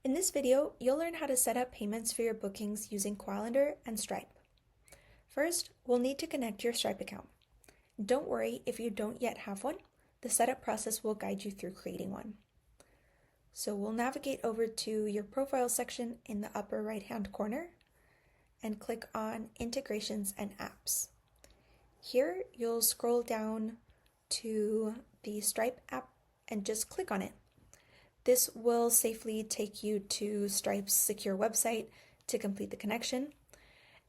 In this video, you'll learn how to set up payments for your bookings using Koalendar and Stripe. First, we'll need to connect your Stripe account. Don't worry if you don't yet have one. The setup process will guide you through creating one. So we'll navigate over to your profile section in the upper right-hand corner and click on Integrations and Apps. Here, you'll scroll down to the Stripe app and just click on it. This will safely take you to Stripe's secure website to complete the connection.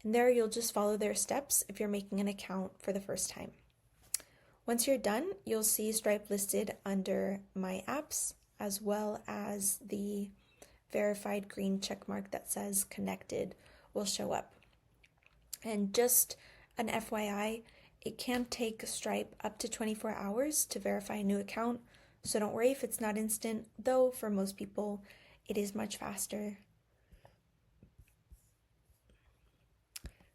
And there you'll just follow their steps if you're making an account for the first time. Once you're done, you'll see Stripe listed under My Apps, as well as the verified green checkmark that says Connected will show up. And just an FYI, it can take Stripe up to 24 hours to verify a new account, so don't worry if it's not instant, though for most people it is much faster.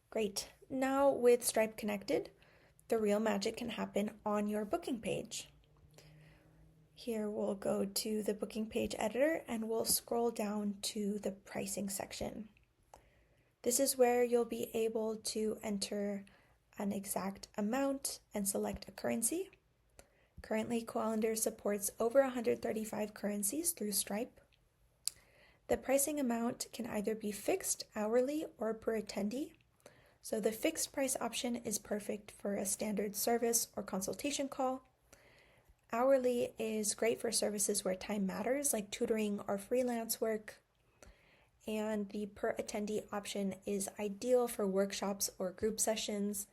Great. Now with Stripe connected, the real magic can happen on your booking page. Here we'll go to the booking page editor and we'll scroll down to the pricing section. This is where you'll be able to enter an exact amount and select a currency. Currently, Koalendar supports over 135 currencies through Stripe. The pricing amount can either be fixed, hourly, or per attendee. So the fixed price option is perfect for a standard service or consultation call. Hourly is great for services where time matters, like tutoring or freelance work. And the per attendee option is ideal for workshops or group sessions.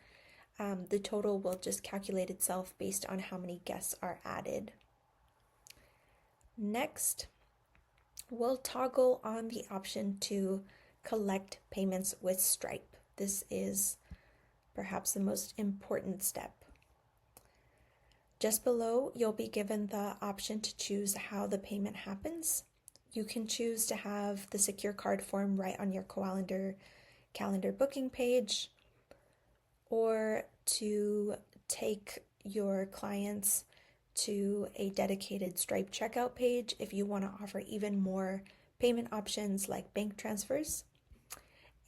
The total will just calculate itself based on how many guests are added. Next, we'll toggle on the option to collect payments with Stripe. This is perhaps the most important step. Just below, you'll be given the option to choose how the payment happens. You can choose to have the secure card form right on your Koalendar calendar booking page, or to take your clients to a dedicated Stripe checkout page if you want to offer even more payment options like bank transfers.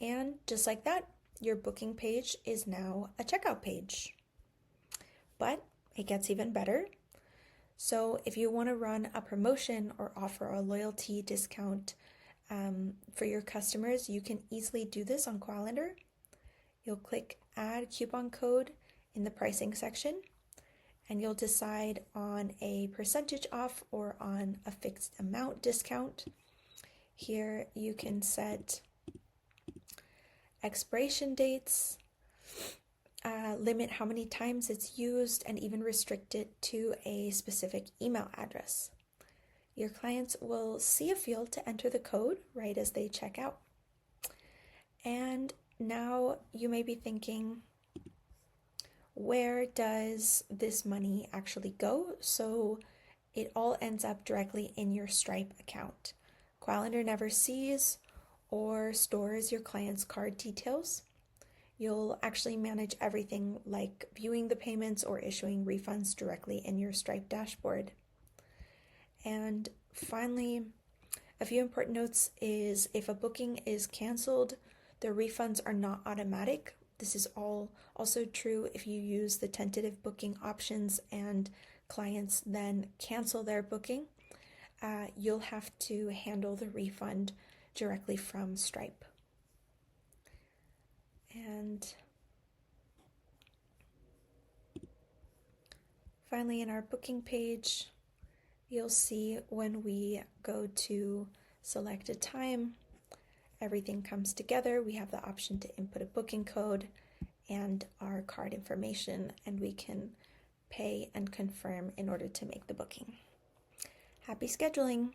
And just like that, your booking page is now a checkout page. But it gets even better. So if you want to run a promotion or offer a loyalty discount for your customers, you can easily do this on Koalendar. You'll click Add Coupon Code in the pricing section, and you'll decide on a percentage off or on a fixed amount discount. Here you can set expiration dates, limit how many times it's used, and even restrict it to a specific email address. Your clients will see a field to enter the code right as they check out. And now you may be thinking, where does this money actually go? So it all ends up directly in your Stripe account. Koalendar never sees or stores your client's card details. You'll actually manage everything like viewing the payments or issuing refunds directly in your Stripe dashboard. And finally, a few important notes is if a booking is canceled, the refunds are not automatic. This is also true if you use the tentative booking options and clients then cancel their booking. You'll have to handle the refund directly from Stripe. And finally, in our booking page, you'll see when we go to select a time, everything comes together. We have the option to input a booking code and our card information, and we can pay and confirm in order to make the booking. Happy scheduling!